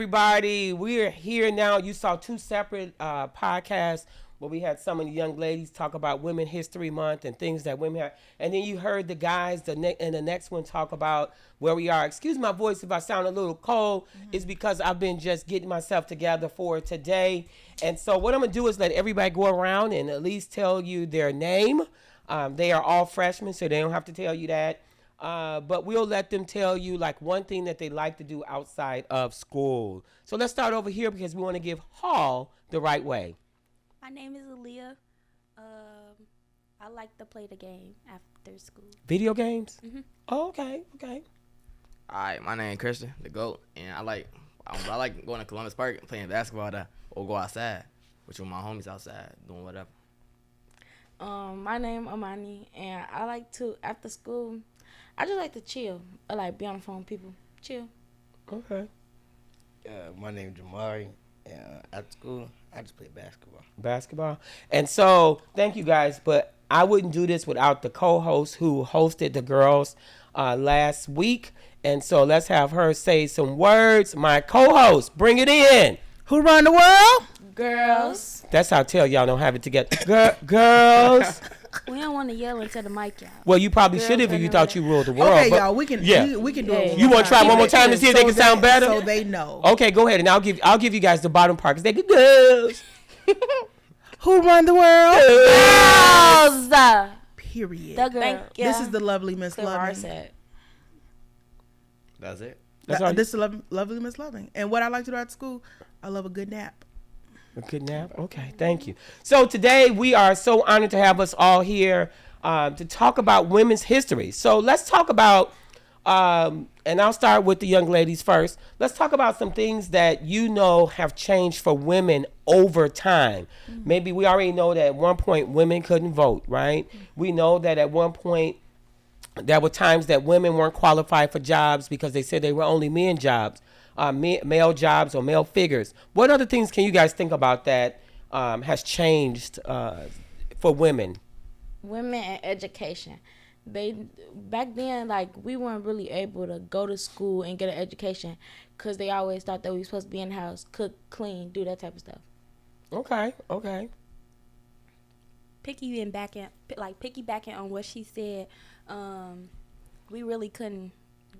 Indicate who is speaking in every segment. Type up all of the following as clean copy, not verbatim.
Speaker 1: everybody. We are here now. You saw two separate podcasts where we had some of the young ladies talk about Women History Month and things that women have. And then you heard the guys in the next one talk about where we are. Excuse my voice if I sound a little cold. It's because I've been just getting myself together for today. And so what I'm going to do is let everybody go around and at least tell you their name. They are all freshmen, so they don't have to tell you that. But we'll let them tell you like one thing that they like to do outside of school. So let's start over here because we want to give Hall the right way.
Speaker 2: My name is Aaliyah. I like to play the game after school.
Speaker 1: Video games?
Speaker 2: Mm-hmm.
Speaker 1: Oh, okay.
Speaker 3: All right, my name is Christian, the GOAT, and I like going to Columbus Park and playing basketball or go outside, which with my homies outside doing whatever.
Speaker 4: My name is Amani, and I like to, after school, I just like to chill. I like be on the phone with people. Chill.
Speaker 1: Okay.
Speaker 5: My name is Jamari, and at school, I just play basketball.
Speaker 1: Basketball. And so, thank you guys, but I wouldn't do this without the co-host who hosted the girls last week. And so, let's have her say some words. My co-host, bring it in.
Speaker 6: Who run the world?
Speaker 4: Girls.
Speaker 1: That's how I tell y'all don't have it together. Girls.
Speaker 2: We don't want to yell into the mic, y'all.
Speaker 1: Well, you probably should have if you thought you ruled the world.
Speaker 6: Okay,
Speaker 1: but
Speaker 6: y'all, we can do it.
Speaker 1: You want to try one more time to see if they can sound better?
Speaker 6: So they know.
Speaker 1: Okay, go ahead, and I'll give you guys the bottom part because they can girls.
Speaker 6: Who run the world?
Speaker 4: Girls.
Speaker 6: Period.
Speaker 2: The girl.
Speaker 4: Thank you.
Speaker 6: This is the lovely Miss
Speaker 4: Clear
Speaker 6: Loving.
Speaker 4: said.
Speaker 3: That's it.
Speaker 6: This is the lovely Miss Loving. And what I like to do at school, I love a good nap.
Speaker 1: A good nap? Okay, thank you. So today we are so honored to have us all here to talk about women's history. So let's talk about, and I'll start with the young ladies first. Let's talk about some things that you know have changed for women over time. Maybe we already know that at one point women couldn't vote, right? We know that at one point there were times that women weren't qualified for jobs because they said they were only men jobs. Male jobs or male figures. What other things can you guys think about that has changed for women?
Speaker 4: Women and education. Back then, like, we weren't really able to go to school and get an education because they always thought that we were supposed to be in the house, cook, clean, do that type of stuff.
Speaker 1: Okay.
Speaker 2: Piggybacking on what she said, we really couldn't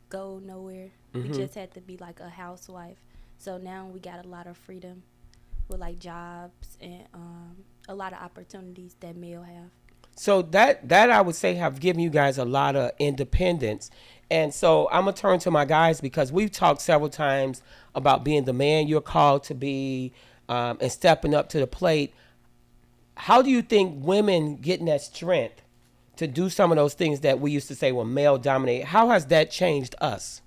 Speaker 2: go nowhere. We just had to be like a housewife. So now we got a lot of freedom with like jobs and a lot of opportunities that male have.
Speaker 1: So that I would say have given you guys a lot of independence. And so I'm going to turn to my guys because we've talked several times about being the man you're called to be and stepping up to the plate. How do you think women getting that strength to do some of those things that we used to say were male dominated, how has that changed us?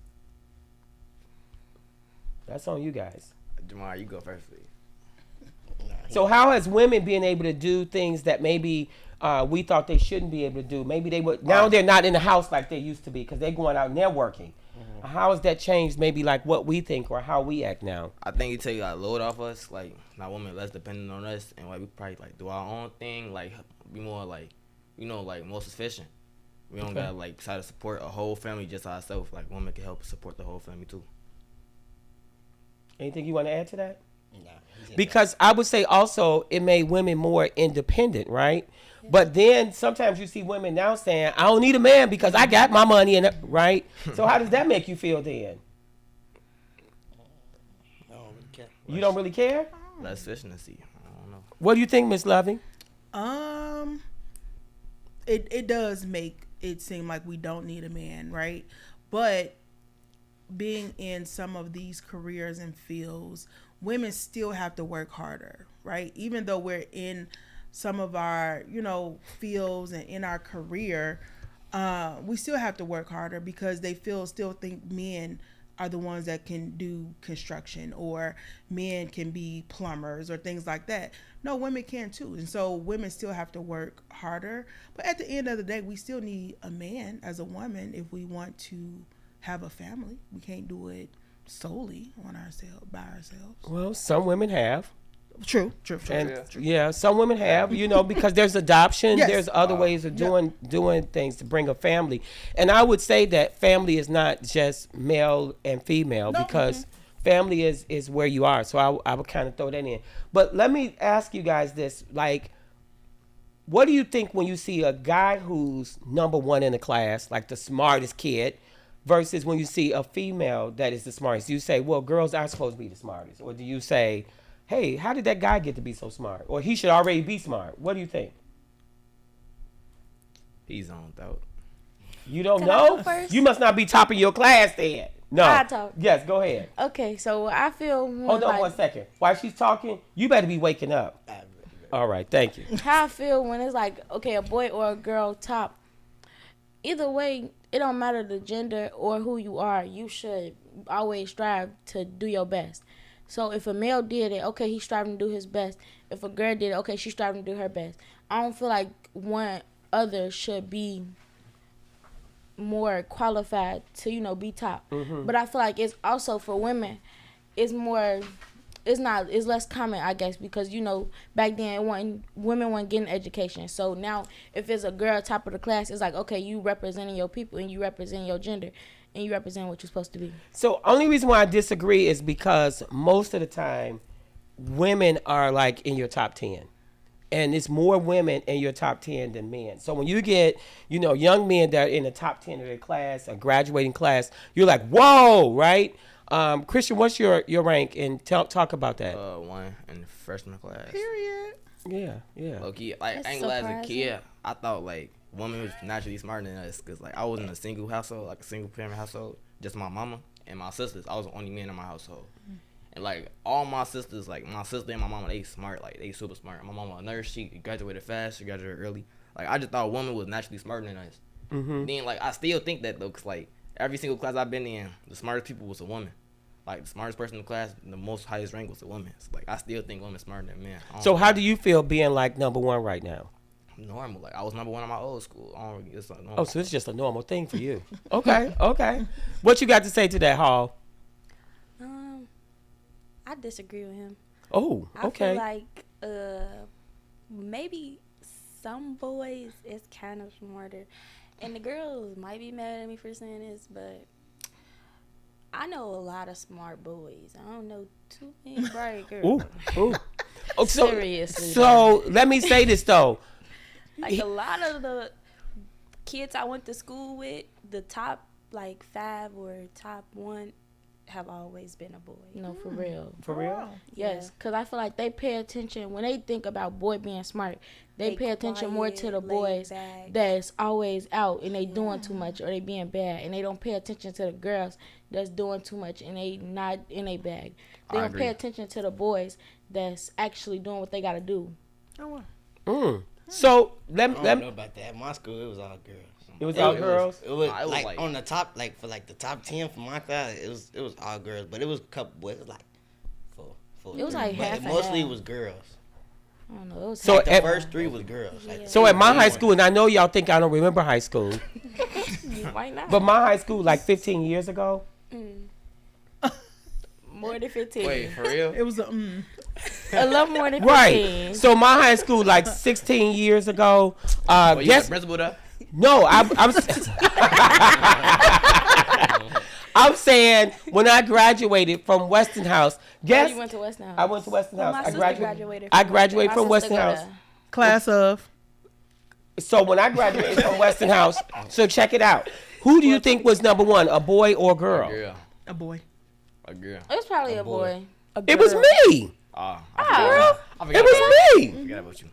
Speaker 1: That's on you guys.
Speaker 3: Jamar, you go first, please.
Speaker 1: So how has women been able to do things that maybe we thought they shouldn't be able to do? Maybe they would. Now they're not in the house like they used to be because they're going out and they're working. How has that changed maybe like what we think or how we act now?
Speaker 3: I think it take a load off us, like not women less dependent on us, and like we probably like do our own thing, like be more like, you know, like more sufficient. We don't gotta like try to support a whole family just ourselves. Like women can help support the whole family too.
Speaker 1: Anything you want to add to that?
Speaker 5: No.
Speaker 1: Because I would say also it made women more independent, right? Yeah. But then sometimes you see women now saying, I don't need a man because I got my money, and right? So how does that make you feel then?
Speaker 5: I don't really care.
Speaker 1: You don't really care?
Speaker 3: Less efficiency. I don't know.
Speaker 1: What do you think, Miss Loving?
Speaker 6: It does make it seem like we don't need a man, right? But being in some of these careers and fields, women still have to work harder, right? Even though we're in some of our, fields and in our career, we still have to work harder because they still think men are the ones that can do construction or men can be plumbers or things like that. No, women can too. And so women still have to work harder. But at the end of the day, we still need a man as a woman if we want to have a family. We can't do it solely on ourselves, by ourselves.
Speaker 1: Well, some women have.
Speaker 6: True.
Speaker 1: And yeah, some women have, because there's adoption,
Speaker 6: Yes.
Speaker 1: there's other ways of doing things to bring a family. And I would say that family is not just male and female because family is where you are. So I would kind of throw that in. But let me ask you guys this: like, what do you think when you see a guy who's number one in the class, like the smartest kid, versus when you see a female that is the smartest? Do you say, well, girls are supposed to be the smartest, or do you say, hey, how did that guy get to be so smart, or he should already be smart? What do you think?
Speaker 3: He's on out.
Speaker 1: You don't
Speaker 2: Can I go
Speaker 1: know?
Speaker 2: first?
Speaker 1: You must not be topping your class then. No.
Speaker 4: I talk.
Speaker 1: Yes, go ahead.
Speaker 4: Okay, so I feel when,
Speaker 1: Hold on
Speaker 4: like,
Speaker 1: 1 second. While she's talking, you better be waking up. All right, thank you.
Speaker 4: how I feel when it's like, okay, a boy or a girl top. Either way, it don't matter the gender or who you are. You should always strive to do your best. So if a male did it, okay, he's striving to do his best. If a girl did it, okay, she's striving to do her best. I don't feel like one other should be more qualified to, be top. But I feel like it's also for women, it's less common, I guess, because back then women weren't getting education. So now if it's a girl top of the class, it's like, okay, you representing your people and you represent your gender and you represent what you're supposed to be.
Speaker 1: So only reason why I disagree is because most of the time women are like in your top 10. And it's more women in your top 10 than men. So when you get, young men that are in the top 10 of their class, a graduating class, you're like, whoa, right? Christian, what's your rank? And talk about that.
Speaker 3: 1 in freshman class.
Speaker 6: Period.
Speaker 1: Yeah.
Speaker 3: Low-key, like,
Speaker 2: That's
Speaker 3: I ain't gonna lie, as a
Speaker 2: surprising.
Speaker 3: kid, I thought, like, women was naturally smarter than us. Because, like, I was in a single household, like a single parent household. Just my mama and my sisters. I was the only man in my household. And, like, all my sisters, like, my sister and my mama, they smart. Like, they super smart. My mama a nurse. She graduated fast. She graduated early. Like, I just thought women was naturally smarter than us. Then, like, I still think that, though, because, like, every single class I've been in, the smartest people was a woman. Like, the smartest person in the class, the most highest rank was a woman. So, like, I still think women smarter than men.
Speaker 1: So how do you feel being like number one right now?
Speaker 3: Normal. Like, I was number 1 in my old school. I don't really, it's like normal.
Speaker 1: Oh, so it's just a normal thing for you. Okay. What you got to say to that, Hall?
Speaker 2: I disagree with him.
Speaker 1: Oh,
Speaker 2: I
Speaker 1: okay.
Speaker 2: feel like maybe some boys is kind of smarter, and the girls might be mad at me for saying this, but I know a lot of smart boys. I don't know too many bright girls.
Speaker 1: Ooh. Oh,
Speaker 4: Seriously.
Speaker 1: So let me say this though.
Speaker 2: Like a lot of the kids I went to school with, the top like 5 or top 1 have always been a boy.
Speaker 4: No, for real.
Speaker 1: For real?
Speaker 4: Yes, because I feel like they pay attention. When they think about boy being smart, they pay attention more to the
Speaker 2: quiet,
Speaker 4: boys
Speaker 2: laid back.
Speaker 4: that's always out and they doing too much or they being bad. And they don't pay attention to the girls that's doing too much and they not in a bag. They
Speaker 3: I
Speaker 4: don't pay
Speaker 3: agree.
Speaker 4: attention to the boys that's actually doing what they got to do.
Speaker 1: So
Speaker 5: I don't know about that. My school, it was all girls.
Speaker 1: it was all girls.
Speaker 5: It was,
Speaker 3: Nah, it was
Speaker 5: like,
Speaker 3: like-
Speaker 5: on the top, like for like the top 10 for my class, it was all girls, but it was a couple boys. It was like four.
Speaker 4: It was like
Speaker 5: but
Speaker 4: half and
Speaker 5: mostly
Speaker 4: half.
Speaker 5: it was girls.
Speaker 4: I don't know. It was
Speaker 1: So
Speaker 5: Like the
Speaker 1: at-
Speaker 5: first 3 was girls. Like,
Speaker 1: So at my high school, and I know y'all think I don't remember high school,
Speaker 4: Why not?
Speaker 1: but my high school like 15 years ago.
Speaker 4: More than 15.
Speaker 3: Wait, for real?
Speaker 6: It was a
Speaker 4: A little more than 15.
Speaker 1: Right. So my high school like 16 years ago.
Speaker 3: Oh, you
Speaker 1: Guess
Speaker 3: the principal though?
Speaker 1: no, I'm saying when I graduated from Westinghouse. Guess
Speaker 4: You went to Westinghouse.
Speaker 1: I went to Westinghouse.
Speaker 2: My
Speaker 1: I
Speaker 2: sister
Speaker 1: graduated.
Speaker 2: graduated
Speaker 1: I
Speaker 2: from
Speaker 1: graduated
Speaker 4: My
Speaker 1: from
Speaker 4: sister go
Speaker 1: Westinghouse.
Speaker 4: there.
Speaker 6: class of.
Speaker 1: So when I graduated from Westinghouse, so check it out. Who do you think was number one, a boy or a girl?
Speaker 3: Girl.
Speaker 6: A boy.
Speaker 3: A girl.
Speaker 4: It was probably a boy.
Speaker 1: It was me.
Speaker 3: I
Speaker 1: Girl,
Speaker 3: forgot
Speaker 1: it was me.
Speaker 3: I forgot about you.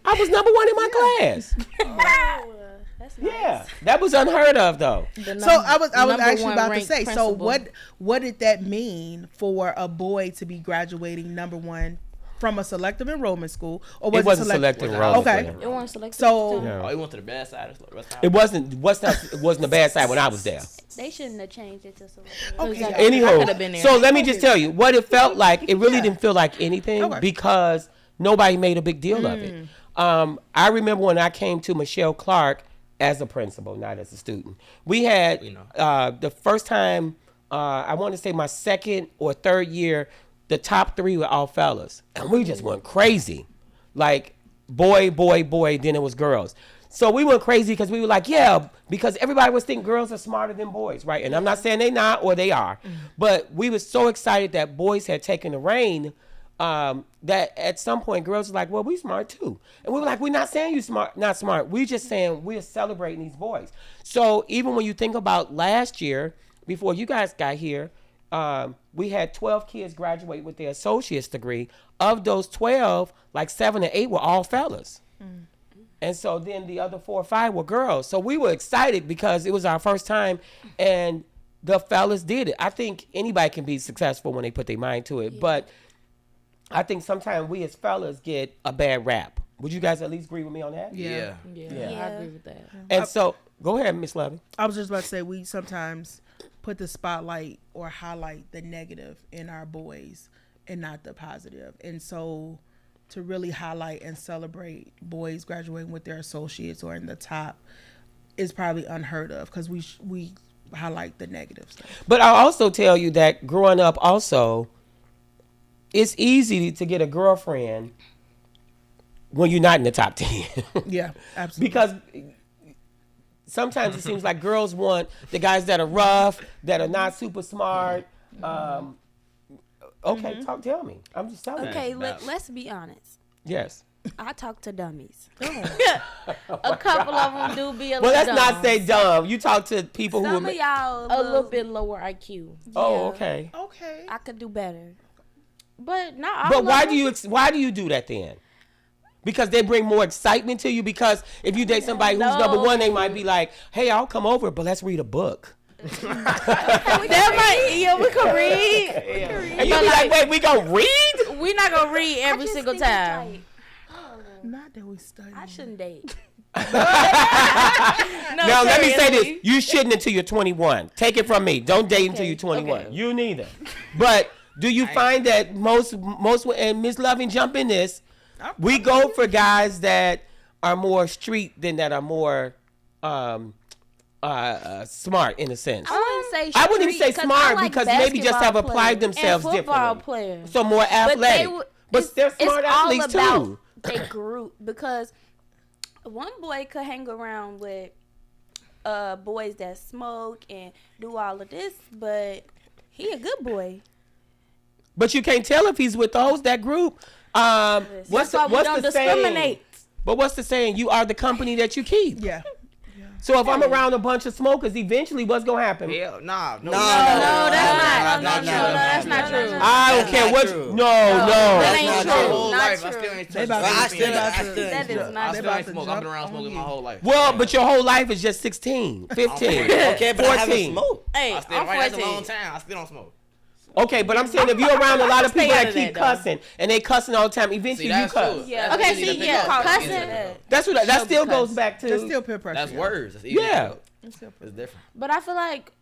Speaker 1: I was number one in my class.
Speaker 2: Oh, that's nice.
Speaker 1: Yeah, that was unheard of though.
Speaker 6: So I was
Speaker 4: number
Speaker 6: actually
Speaker 4: one
Speaker 6: about to
Speaker 4: ranked
Speaker 6: say.
Speaker 4: principal.
Speaker 6: So what did that mean for a boy to be graduating number 1 from a selective enrollment school, or was
Speaker 1: It wasn't
Speaker 6: select-
Speaker 1: selective enrollment.
Speaker 6: Okay.
Speaker 4: It wasn't selected.
Speaker 6: So
Speaker 1: Yeah.
Speaker 3: Oh, you went to the bad side of the rest of
Speaker 1: It wasn't. It wasn't a bad side when I was there.
Speaker 2: They shouldn't have changed it to something.
Speaker 6: Okay.
Speaker 4: Exactly. I could have been
Speaker 1: Anywho,
Speaker 4: there.
Speaker 1: so let me just tell you what it felt like. It really
Speaker 6: Yeah.
Speaker 1: didn't feel like anything
Speaker 6: Okay.
Speaker 1: because nobody made a big deal of it. I remember when I came to Michele Clark as a principal, not as a student. We had
Speaker 3: You know.
Speaker 1: the first time. I want to say my second or third year. The top 3 were all fellas, and we just went crazy, like boy, then it was girls. So we went crazy because we were like, yeah, because everybody was thinking girls are smarter than boys, right? And I'm not saying they not or they are, but we were so excited that boys had taken the reign that at some point girls were like, well, we smart too. And we were like, we're not saying you smart, not smart. We're just saying we're celebrating these boys. So even when you think about last year, before you guys got here, we had 12 kids graduate with their associate's degree. Of those 12, like 7 or 8 were all fellas. And so then the other 4 or 5 were girls. So we were excited because it was our first time and the fellas did it. I think anybody can be successful when they put their mind to it. Yeah. But I think sometimes we as fellas get a bad rap. Would you guys at least agree with me on that?
Speaker 4: Yeah. I agree with that.
Speaker 1: And so, go ahead, Miss Levy.
Speaker 6: I was just about to say, we sometimes put the spotlight or highlight the negative in our boys and not the positive. And so to really highlight and celebrate boys graduating with their associates or in the top is probably unheard of because we highlight the negative stuff.
Speaker 1: But I'll also tell you that growing up also, it's easy to get a girlfriend when you're not in the top 10.
Speaker 6: Yeah, absolutely.
Speaker 1: Because sometimes it seems like girls want the guys that are rough, that are not super smart. Tell me. I'm just telling you.
Speaker 2: Okay, let's be honest.
Speaker 1: Yes.
Speaker 2: I talk to dummies.
Speaker 4: A couple of them do be a
Speaker 1: well,
Speaker 4: little
Speaker 1: let's
Speaker 4: dumb.
Speaker 1: not say dumb. You talk to people
Speaker 2: Some
Speaker 1: who
Speaker 2: of y'all
Speaker 4: a little bit lower IQ.
Speaker 1: Oh, okay.
Speaker 6: Okay.
Speaker 2: I could do better.
Speaker 4: But not all
Speaker 1: But
Speaker 4: of them.
Speaker 1: why do you do that then? Because they bring more excitement to you. Because if you date somebody who's number one, they might be like, "Hey, I'll come over, but let's read a book."
Speaker 4: We can read.
Speaker 1: And you be like, "Wait, we gonna read?
Speaker 4: We're not gonna read every single time."
Speaker 6: Not that we study.
Speaker 2: I shouldn't date.
Speaker 1: Now let me say this: you shouldn't until you're 21. Take it from me. Don't date until you're 21.
Speaker 4: Okay.
Speaker 1: You neither. But do you find that most and Ms. Loving jump in this? We go for guys that are more street than that are more smart in a sense.
Speaker 2: I
Speaker 1: wouldn't even say smart because maybe just have applied themselves
Speaker 4: and football
Speaker 1: differently.
Speaker 4: players.
Speaker 1: So more athletic. But they're smart athletes
Speaker 2: it's all
Speaker 1: too.
Speaker 2: about they group because one boy could hang around with boys that smoke and do all of this, but he a good boy.
Speaker 1: But you can't tell if he's with those that group. What's the saying? But what's the saying? You are the company that you keep.
Speaker 6: Yeah.
Speaker 1: So if I'm around a bunch of smokers, eventually what's gonna happen?
Speaker 3: Hell, no,
Speaker 4: That's not true.
Speaker 1: I don't care what.
Speaker 4: That ain't
Speaker 3: My
Speaker 4: true.
Speaker 3: whole life, I still ain't touched
Speaker 6: I
Speaker 3: anything.
Speaker 2: That is not
Speaker 3: I
Speaker 2: true.
Speaker 3: still ain't smoked. I've been around smoking my whole life.
Speaker 1: Well, but your whole life is just 16, 15,
Speaker 5: Okay, but I haven't
Speaker 1: 14.
Speaker 5: smoked.
Speaker 4: Hey,
Speaker 3: I still
Speaker 4: I'm
Speaker 3: right. That's a
Speaker 4: 14.
Speaker 3: long time. I still don't smoke.
Speaker 1: Okay, but I'm saying if you're around a lot of people
Speaker 4: stay out
Speaker 1: that
Speaker 4: of
Speaker 1: keep
Speaker 4: that, though.
Speaker 1: cussing and they cussing all the time, eventually
Speaker 3: See,
Speaker 1: you
Speaker 3: that's
Speaker 1: cuss.
Speaker 3: true.
Speaker 2: Yeah.
Speaker 4: Okay,
Speaker 3: That's easy to
Speaker 4: see,
Speaker 3: pick
Speaker 4: yeah,
Speaker 3: up.
Speaker 4: cussing.
Speaker 1: That's what that
Speaker 4: Show
Speaker 1: still
Speaker 4: because
Speaker 1: goes back to.
Speaker 6: That's still peer pressure.
Speaker 3: That's words. That's easy.
Speaker 1: Yeah.
Speaker 3: To pick up. It's different.
Speaker 4: But I feel like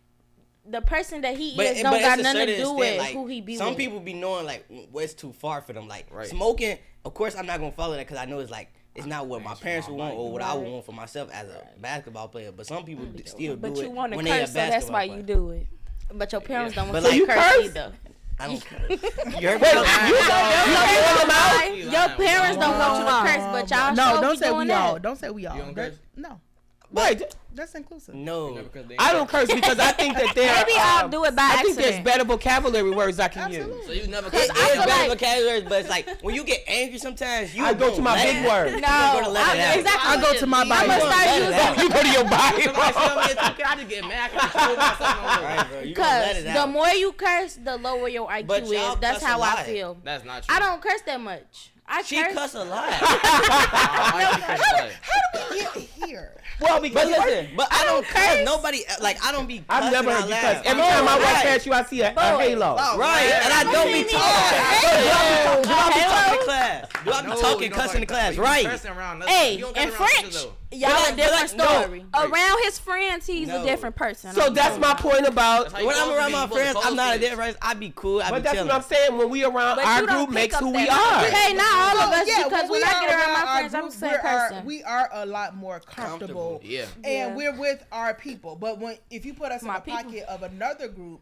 Speaker 4: the person that he
Speaker 5: But
Speaker 4: is don't
Speaker 5: it's
Speaker 4: got
Speaker 5: a
Speaker 4: nothing to
Speaker 5: certain
Speaker 4: do
Speaker 5: extent,
Speaker 4: with
Speaker 5: like,
Speaker 4: who he be
Speaker 5: some
Speaker 4: with.
Speaker 5: people be knowing like what's too far for them. Like
Speaker 3: Right.
Speaker 5: smoking, of course, I'm not gonna follow that because I know it's like it's not what my parents would want or what I would want for myself as a basketball player. But some people still
Speaker 2: But
Speaker 5: do
Speaker 2: you
Speaker 5: it
Speaker 2: want to
Speaker 5: when they a
Speaker 2: curse, so that's
Speaker 5: basketball
Speaker 2: why
Speaker 5: player.
Speaker 2: you do it.
Speaker 4: But your parents don't
Speaker 5: But
Speaker 4: want you
Speaker 5: like-
Speaker 4: to curse
Speaker 1: curse?
Speaker 4: either.
Speaker 5: I don't care. You heard me?
Speaker 1: Wait, you
Speaker 4: Your parents don't want you to curse, but y'all
Speaker 6: No,
Speaker 4: sure
Speaker 6: don't
Speaker 4: be
Speaker 6: say
Speaker 4: doing
Speaker 6: we
Speaker 4: that.
Speaker 6: all. Don't say we all.
Speaker 3: You don't
Speaker 6: That-
Speaker 3: curse?
Speaker 6: no,
Speaker 1: Wait,
Speaker 6: that's inclusive.
Speaker 5: No.
Speaker 1: I don't curse because I think that there.
Speaker 2: Maybe I'll do it by
Speaker 1: I think there's
Speaker 2: accident.
Speaker 1: better vocabulary words I can use.
Speaker 3: So you never.
Speaker 5: It's
Speaker 4: I feel
Speaker 5: better
Speaker 4: like-
Speaker 5: vocabulary, but it's like when you get angry sometimes, you
Speaker 1: I go to my big words.
Speaker 5: You gonna let it out.
Speaker 4: exactly.
Speaker 6: I go to my
Speaker 4: I'm
Speaker 6: Bible.
Speaker 4: gonna start
Speaker 5: Let it
Speaker 4: using
Speaker 5: out.
Speaker 1: You go to your
Speaker 3: Somebody
Speaker 1: Bible.
Speaker 3: tell me it's okay. I just get mad. I control myself.
Speaker 5: Right, bro. You gonna let
Speaker 4: because
Speaker 5: it
Speaker 4: the
Speaker 5: out.
Speaker 4: more you curse, the lower your IQ
Speaker 5: But
Speaker 4: is.
Speaker 5: y'all
Speaker 4: That's
Speaker 5: cuss
Speaker 4: how
Speaker 5: a
Speaker 4: I
Speaker 5: lot.
Speaker 4: feel.
Speaker 3: That's not true.
Speaker 4: I don't curse that much. I
Speaker 5: She
Speaker 4: curse.
Speaker 5: cuss a lot.
Speaker 6: Get here.
Speaker 1: Well,
Speaker 5: But
Speaker 1: because
Speaker 5: listen, but I don't cuss. Nobody like I don't be.
Speaker 1: I've never heard you cuss. Every
Speaker 5: No,
Speaker 1: time I walk
Speaker 5: right.
Speaker 1: past you, I see a halo.
Speaker 5: Right, and I don't be talking. Do I be talking in class? Do I be talking cussing in class? Right.
Speaker 4: Hey, in French, y'all a
Speaker 5: But
Speaker 4: different
Speaker 5: no.
Speaker 4: story.
Speaker 2: Around his friends, he's
Speaker 5: No.
Speaker 2: a different person.
Speaker 1: So that's my point about.
Speaker 3: That's how
Speaker 5: When I'm around my friends, I'm not a different person. I be cool. I
Speaker 1: But
Speaker 5: be
Speaker 1: that's
Speaker 5: chilling.
Speaker 1: what I'm saying. When we around,
Speaker 2: But
Speaker 1: our
Speaker 2: you don't
Speaker 1: group
Speaker 2: pick
Speaker 1: makes
Speaker 2: up
Speaker 1: who we
Speaker 2: that
Speaker 1: are.
Speaker 4: Okay, not all of
Speaker 6: So,
Speaker 4: us
Speaker 6: yeah,
Speaker 4: because
Speaker 6: when
Speaker 4: when
Speaker 6: we
Speaker 4: I get
Speaker 6: are
Speaker 4: around my
Speaker 6: our
Speaker 4: friends, I'm the
Speaker 6: group,
Speaker 4: same person.
Speaker 6: we are a lot more comfortable.
Speaker 3: Yeah.
Speaker 6: And we're with our people. But if you put us
Speaker 2: My
Speaker 6: in the
Speaker 2: people.
Speaker 6: pocket of another group,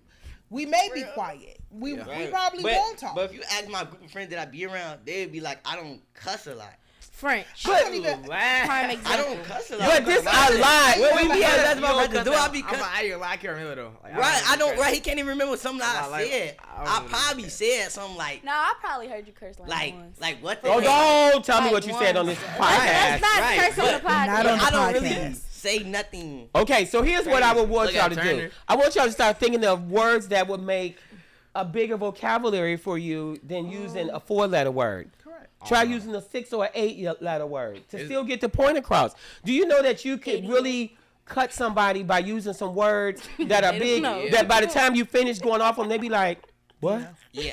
Speaker 6: we may be quiet. We
Speaker 5: Right.
Speaker 6: probably
Speaker 5: But-
Speaker 6: won't talk.
Speaker 5: But if you ask my group of friends that I be around, they'd be like, I don't cuss a lot.
Speaker 4: French.
Speaker 6: I don't even.
Speaker 4: Prime
Speaker 5: I
Speaker 4: example.
Speaker 5: don't cuss a lot.
Speaker 1: But this I lied.
Speaker 5: When we be at
Speaker 3: That's
Speaker 5: that
Speaker 3: my
Speaker 5: motherfucker, do I be
Speaker 3: I'm
Speaker 5: cussing?
Speaker 3: I can't remember though. Like,
Speaker 5: Right, I don't.
Speaker 3: curse.
Speaker 5: Right, he can't even remember something I
Speaker 3: Like,
Speaker 5: said.
Speaker 3: I don't
Speaker 5: I
Speaker 3: really
Speaker 5: probably
Speaker 3: care.
Speaker 5: said something like,
Speaker 2: No, I probably heard you curse like once.
Speaker 5: what the
Speaker 1: Oh,
Speaker 5: heck?
Speaker 1: don't tell me
Speaker 4: Like
Speaker 1: what you said on
Speaker 4: once.
Speaker 1: this
Speaker 4: Let's
Speaker 1: podcast.
Speaker 4: not
Speaker 5: Right,
Speaker 4: curse on the
Speaker 5: but
Speaker 4: podcast.
Speaker 6: Not on the
Speaker 5: I don't really
Speaker 6: podcast.
Speaker 5: say nothing.
Speaker 1: Okay, so here's what I would want
Speaker 3: Look
Speaker 1: y'all
Speaker 3: at
Speaker 1: to do.
Speaker 3: Turner.
Speaker 1: I want y'all to start thinking of words that would make a bigger vocabulary for you than using a 4-letter word.
Speaker 6: Correct.
Speaker 1: Try using a 6 or 8-letter word to
Speaker 3: Is-
Speaker 1: still get the point across. Do you know that you could really cut somebody by using some words that are
Speaker 2: They
Speaker 1: big,
Speaker 2: don't know.
Speaker 1: that by the time you finish going off them, they be like, what?
Speaker 5: Yeah.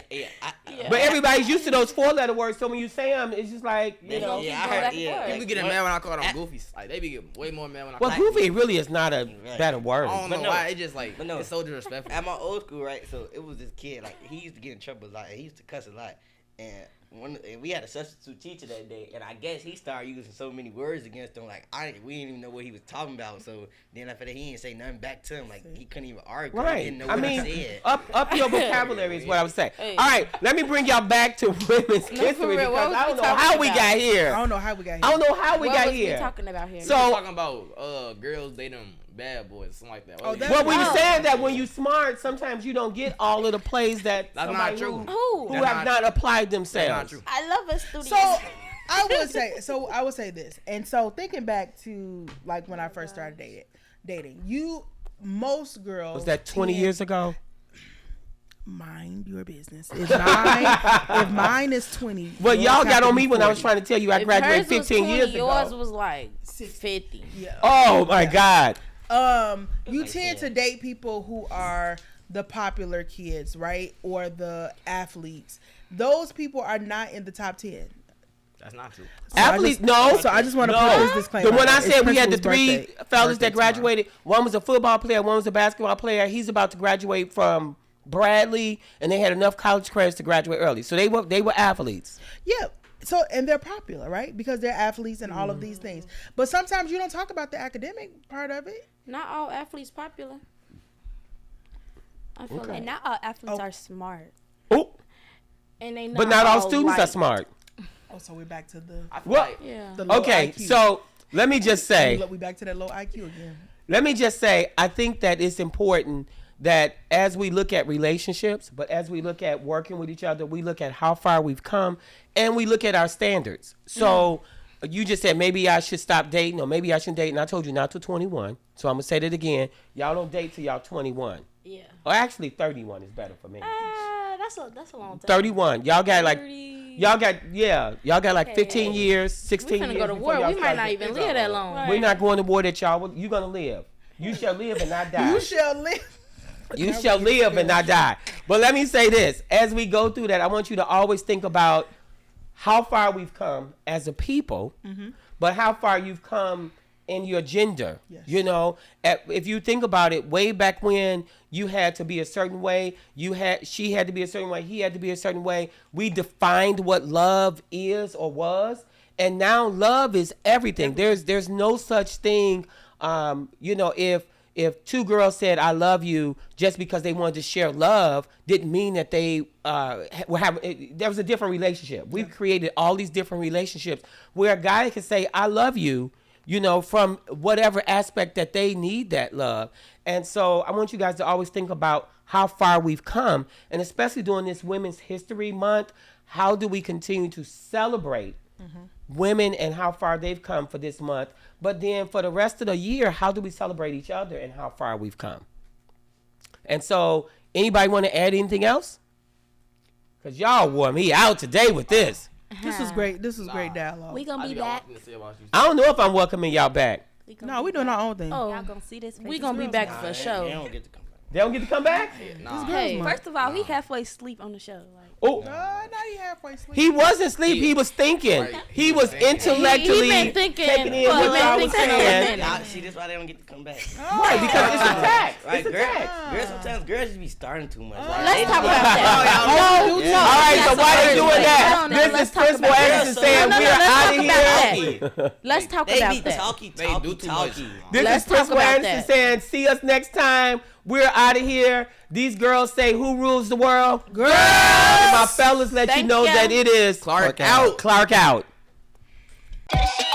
Speaker 1: But everybody's used to those 4-letter words, so when you say them, it's just like, you know.
Speaker 5: Yeah, I
Speaker 2: keep going
Speaker 5: heard.
Speaker 2: back and
Speaker 5: Yeah,
Speaker 2: forth.
Speaker 3: People get mad when I call them goofies. Like they be getting way more mad when I
Speaker 1: Well,
Speaker 3: call them.
Speaker 1: goofy really is not a better word.
Speaker 3: I don't know
Speaker 5: But no.
Speaker 3: why. It just like
Speaker 5: But no.
Speaker 3: it's so disrespectful.
Speaker 5: At my old school, right? So it was this kid. Like he used to get in trouble a lot. He used to cuss a lot, and and we had a substitute teacher that day, and I guess he started using so many words against him. Like we didn't even know what he was talking about. So then after that, he didn't say nothing back to him. Like he couldn't even argue. He
Speaker 1: Right.
Speaker 5: didn't know
Speaker 1: I
Speaker 5: what
Speaker 1: mean,
Speaker 5: he said.
Speaker 1: up your vocabulary is what I would say.
Speaker 4: Hey.
Speaker 1: All right, let me bring y'all back to women's
Speaker 4: for
Speaker 1: history
Speaker 4: real,
Speaker 1: because
Speaker 4: what was
Speaker 1: I
Speaker 4: we
Speaker 1: don't know
Speaker 4: talking
Speaker 1: how we
Speaker 4: about?
Speaker 1: got
Speaker 6: I
Speaker 1: here.
Speaker 6: don't know how we got here.
Speaker 1: I don't know how we
Speaker 4: What
Speaker 1: got
Speaker 4: was we
Speaker 1: here.
Speaker 4: talking about here?
Speaker 1: So-
Speaker 3: We're talking about girls dating bad boys, something like that.
Speaker 6: Oh, that's
Speaker 1: Well, we were
Speaker 4: Oh.
Speaker 1: saying that when you smart, sometimes you don't get all of the plays that
Speaker 3: That's
Speaker 1: somebody
Speaker 3: not true.
Speaker 1: who
Speaker 4: Who?
Speaker 3: That's
Speaker 1: have not applied
Speaker 3: That's not
Speaker 1: themselves.
Speaker 3: true.
Speaker 4: I love a studio.
Speaker 6: So I would say this. And so thinking back to like when I first started dating, most girls
Speaker 1: Was that 20
Speaker 6: tend-
Speaker 1: years ago?
Speaker 6: Mind your business. If mine is 20.
Speaker 1: Well,
Speaker 6: yours
Speaker 1: y'all
Speaker 6: have
Speaker 1: got
Speaker 6: to
Speaker 1: on
Speaker 6: be
Speaker 1: me when I was
Speaker 6: 40.
Speaker 1: trying to tell you I
Speaker 4: If
Speaker 1: graduated
Speaker 4: hers was
Speaker 1: 15 years
Speaker 4: 20, yours
Speaker 1: ago.
Speaker 4: was like 50.
Speaker 6: Yeah.
Speaker 1: Oh my God.
Speaker 6: You tend to date people who are the popular kids, right? Or the athletes. Those people are not in the top 10.
Speaker 3: That's not true.
Speaker 1: Athletes, no.
Speaker 6: So I just want to put
Speaker 1: No.
Speaker 6: this disclaimer.
Speaker 1: The one I
Speaker 6: It's
Speaker 1: said we had the
Speaker 6: Principal's
Speaker 1: 3
Speaker 6: birthday-
Speaker 1: fellas
Speaker 6: birthday
Speaker 1: that graduated. One was a football player, one was a basketball player. He's about to graduate from Bradley, and they had enough college credits to graduate early. So they were athletes.
Speaker 6: Yeah. So and they're popular, right? Because they're athletes and all of these things. But sometimes you don't talk about the academic part of it.
Speaker 4: Not all athletes popular. I feel
Speaker 1: Okay.
Speaker 2: And
Speaker 4: like,
Speaker 2: not all athletes
Speaker 6: Oh.
Speaker 2: are smart.
Speaker 1: Oh,
Speaker 4: and they
Speaker 1: but not all students
Speaker 4: like,
Speaker 1: are smart.
Speaker 6: Oh, so we're back to the
Speaker 3: I feel
Speaker 1: Well,
Speaker 3: like
Speaker 4: Yeah.
Speaker 6: low
Speaker 1: okay,
Speaker 6: IQ.
Speaker 1: so let me just say,
Speaker 6: we back to that low IQ again.
Speaker 1: let me just say, I think that it's important that as we look at relationships, but as we look at working with each other, we look at how far we've come and we look at our standards. So you just said maybe I should stop dating or maybe I shouldn't date. And I told you not till 21. So I'm going to say that again. Y'all don't date till y'all 21.
Speaker 4: Yeah.
Speaker 1: Or actually 31 is better for me.
Speaker 4: That's a long time.
Speaker 1: 31. Y'all got like,
Speaker 2: 30.
Speaker 1: y'all got like 15
Speaker 2: Okay.
Speaker 1: years,
Speaker 4: We
Speaker 1: 16
Speaker 4: finna
Speaker 1: years.
Speaker 4: go to
Speaker 1: before
Speaker 4: war.
Speaker 1: y'all
Speaker 4: We might
Speaker 1: start
Speaker 4: not
Speaker 1: dating.
Speaker 4: even live that long.
Speaker 1: We're not going to war that y'all, you're going to live. You shall live and not die.
Speaker 6: You shall live.
Speaker 1: You shall live and not die. But let me say this. As we go through that, I want you to always think about how far we've come as a people, but how far you've come in your gender.
Speaker 6: Yes.
Speaker 1: You know, if you think about it, way back when you had to be a certain way, she had to be a certain way, he had to be a certain way. We defined what love is or was, and now love is everything. There's no such thing. You know, if 2 girls said I love you just because they wanted to share love, didn't mean that they were having. There was a different relationship. We've created all these different relationships where a guy can say I love you, you know, from whatever aspect that they need that love. And so I want you guys to always think about how far we've come, and especially during this Women's History Month, how do we continue to celebrate women and how far they've come for this month? But then for the rest of the year, how do we celebrate each other and how far we've come? And so, anybody want to add anything else? Because y'all wore me out today with this.
Speaker 6: This was great. This was great dialogue.
Speaker 2: We gonna
Speaker 3: I
Speaker 2: be
Speaker 3: just got
Speaker 2: back.
Speaker 3: one thing to say about you.
Speaker 1: I don't know if I'm welcoming y'all back.
Speaker 6: No, we doing our own thing.
Speaker 4: Oh,
Speaker 2: Y'all gonna see this.
Speaker 4: we gonna be back for
Speaker 5: They
Speaker 4: sure.
Speaker 5: don't get to come back.
Speaker 1: They don't get to come back?
Speaker 3: Nah.
Speaker 4: Hey,
Speaker 2: First of all, he halfway asleep on the show. Like,
Speaker 1: Oh,
Speaker 6: Now he halfway asleep.
Speaker 1: he wasn't asleep. He was thinking.
Speaker 3: Right.
Speaker 1: He was
Speaker 3: He been
Speaker 1: intellectually
Speaker 4: been thinking
Speaker 1: taking in
Speaker 4: for a
Speaker 1: what y'all
Speaker 4: minute,
Speaker 1: was
Speaker 4: thinking for a
Speaker 1: saying.
Speaker 4: minute.
Speaker 5: Y'all see, this why they don't get to come back.
Speaker 1: Right, because it's a tax.
Speaker 5: Right,
Speaker 1: It's a
Speaker 5: girl,
Speaker 1: tax.
Speaker 5: girls, sometimes girls just be starting too much. Like,
Speaker 4: Let's
Speaker 5: they
Speaker 4: talk
Speaker 5: just-
Speaker 4: about that.
Speaker 1: No,
Speaker 5: Yeah.
Speaker 1: all right, so
Speaker 4: That's
Speaker 1: why
Speaker 4: a
Speaker 1: they doing
Speaker 4: first.
Speaker 1: that?
Speaker 4: Hold on,
Speaker 1: This
Speaker 4: let's
Speaker 1: is
Speaker 4: talk
Speaker 1: Principal
Speaker 4: about
Speaker 1: Anderson
Speaker 5: that.
Speaker 1: saying
Speaker 4: No,
Speaker 1: we're
Speaker 4: let's
Speaker 1: out
Speaker 4: talk
Speaker 1: of
Speaker 4: about
Speaker 1: here.
Speaker 4: Let's talk
Speaker 5: They
Speaker 4: about
Speaker 5: be
Speaker 4: that.
Speaker 5: talky,
Speaker 3: They do
Speaker 5: talky,
Speaker 3: too much.
Speaker 5: talky.
Speaker 1: This
Speaker 4: Let's
Speaker 1: is
Speaker 4: talk
Speaker 1: Principal
Speaker 4: about
Speaker 1: Anderson
Speaker 4: that.
Speaker 1: saying, see us next time. We're out of here. These girls say, who rules the world? Girls! And my fellas let you
Speaker 4: Thank
Speaker 1: know
Speaker 4: you.
Speaker 1: that it is
Speaker 3: Clark out.
Speaker 1: Clark out.
Speaker 7: Tennessee.